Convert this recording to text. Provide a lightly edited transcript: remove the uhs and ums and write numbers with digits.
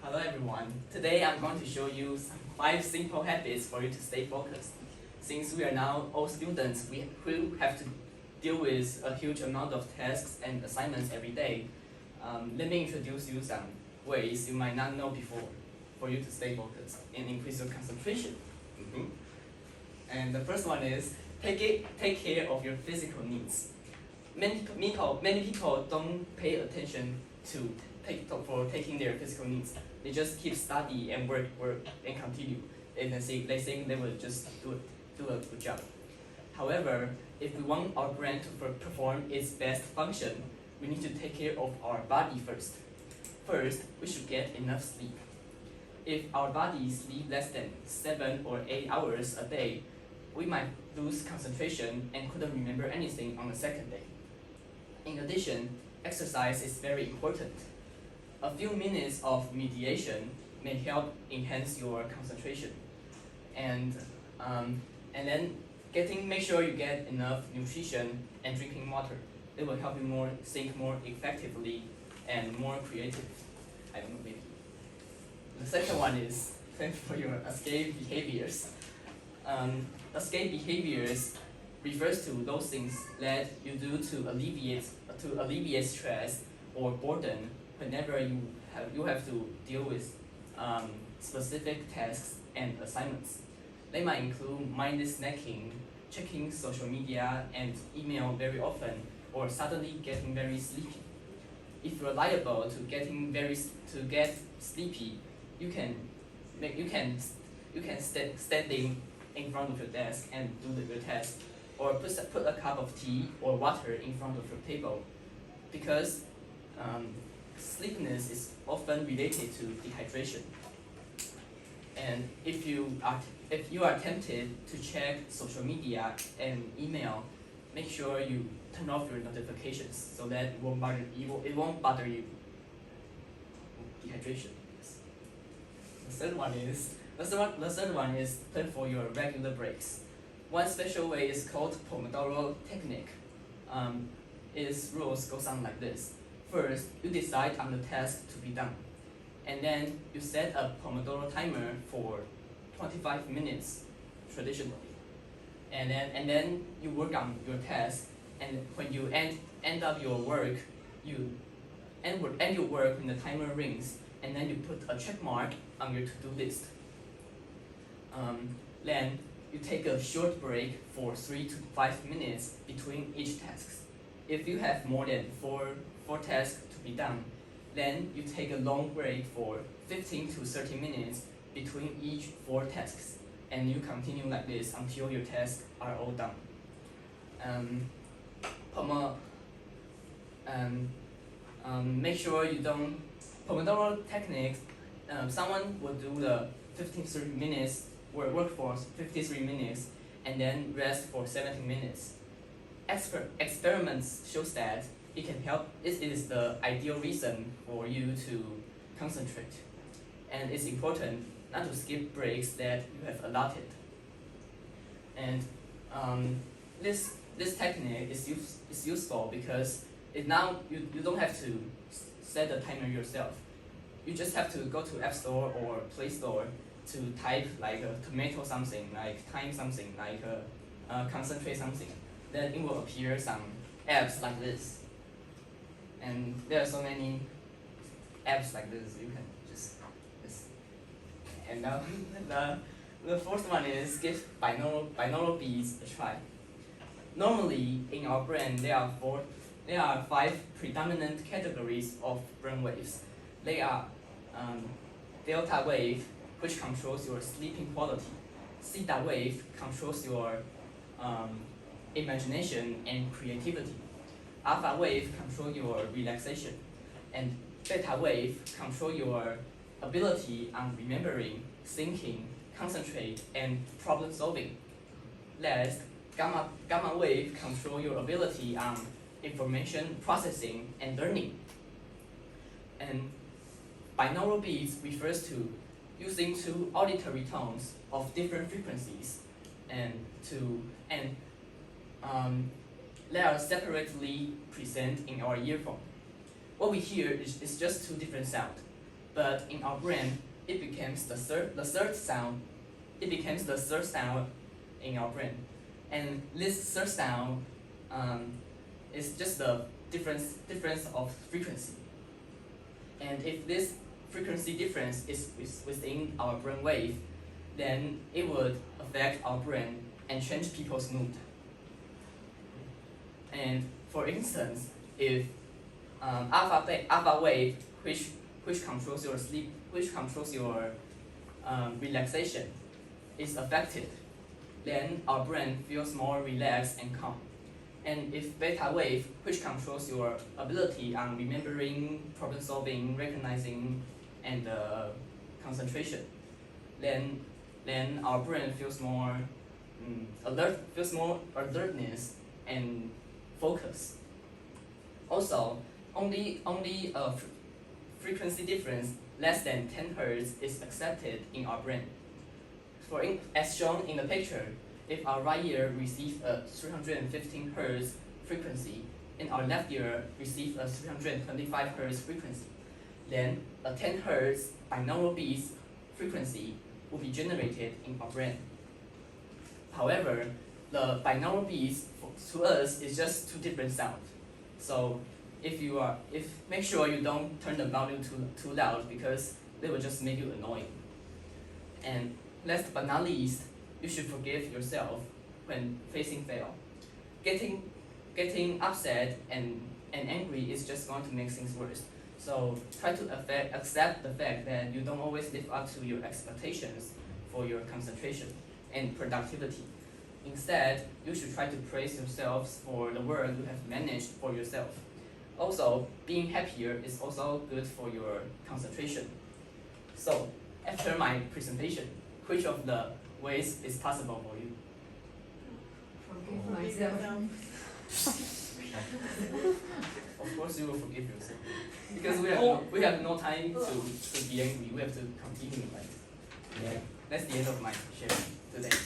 Hello everyone. Today I'm going to show you 5 simple habits for you to stay focused. Since we are now all students, we will have to deal with a huge amount of tasks and assignments every day. Let me introduce you some ways you might not know before for you to stay focused and increase your concentration. And the first one is take care of your physical needs. Many people don't pay attention for taking their physical needs. They just keep study and work and continue, and they think they will just do a good job. However, if we want our brain to perform its best function, we need to take care of our body first. First, we should get enough sleep. If our body sleep less than 7 or 8 hours a day, we might lose concentration and couldn't remember anything on the second day. In addition, exercise is very important. A few minutes of meditation may help enhance your concentration, and then make sure you get enough nutrition and drinking water. It will help you think more effectively and more creative. I don't know, maybe. The second one is plan for your escape behaviors. Escape behaviors refers to those things that you do to alleviate stress or boredom whenever you have to deal with specific tasks and assignments. They might include mindless snacking, checking social media and email very often, or suddenly getting very sleepy. If you're liable to get sleepy, you can standing in front of your desk and do your task, or put a cup of tea or water in front of your table, because sleepiness is often related to dehydration. And if you are tempted to check social media and email, make sure you turn off your notifications so that it won't bother you. Dehydration. Yes. The third one is plan for your regular breaks. One special way is called Pomodoro technique. Its rules go something like this. First, you decide on the task to be done, and then you set a Pomodoro timer for 25 minutes traditionally, and then you work on your task. And when you end up your work, you end your work when the timer rings, and then you put a check mark on your to-do list. Then you take a short break for 3 to 5 minutes between each task. If you have more than four tasks to be done, then you take a long break for 15 to 30 minutes between each 4 tasks, and you continue like this until your tasks are all done. Make sure you don't Pomodoro technique. Someone will do the 53 minutes work for 53 minutes and then rest for 17 minutes. Experiments shows that it can help. It is the ideal reason for you to concentrate, and it's important not to skip breaks that you have allotted. And this technique is useful because now you don't have to set the timer yourself. You just have to go to App Store or Play Store to type like a tomato something, like time something, like concentrate something. Then it will appear some apps like this. And there are so many apps like this. You can just. And now the fourth one is give binaural beats a try. Normally in our brain there are 5 predominant categories of brain waves. They are delta wave, which controls your sleeping quality. Theta wave controls your imagination and creativity. Alpha wave controls your relaxation, and beta wave controls your ability on remembering, thinking, concentrate, and problem solving. Last, gamma wave controls your ability on information processing and learning. And binaural beats refers to using 2 auditory tones of different frequencies that are separately present in our earphone. What we hear is just 2 different sounds. but in our brain, it becomes the third sound. It becomes the third sound in our brain, and this third sound is just the difference of frequency. And if this frequency difference is within our brain wave, then it would affect our brain and change people's mood. And for instance, if alpha wave, which controls your sleep, which controls your relaxation, is affected, then our brain feels more relaxed and calm. And if beta wave, which controls your ability on remembering, problem solving, recognizing, and concentration, then our brain feels more alertness and focus. Also, only a frequency difference less than 10 Hz is accepted in our brain. As shown in the picture, if our right ear receives a 315 Hz frequency and our left ear receives a 325 Hz frequency, then a 10 Hz binaural beats frequency will be generated in our brain. However, the binaural beats to us is just two different sounds. So make sure you don't turn the volume too loud, because they will just make you annoying. And last but not least, you should forgive yourself when facing fail. Getting upset and angry is just going to make things worse. So try to accept the fact that you don't always live up to your expectations for your concentration and productivity. Instead, you should try to praise yourselves for the work you have managed for yourself. Also, being happier is also good for your concentration. So, after my presentation, which of the ways is possible for you? Forgive myself. Of course, you will forgive yourself, because we have no time to be angry. We have to continue, right? Yeah. That's the end of my sharing today.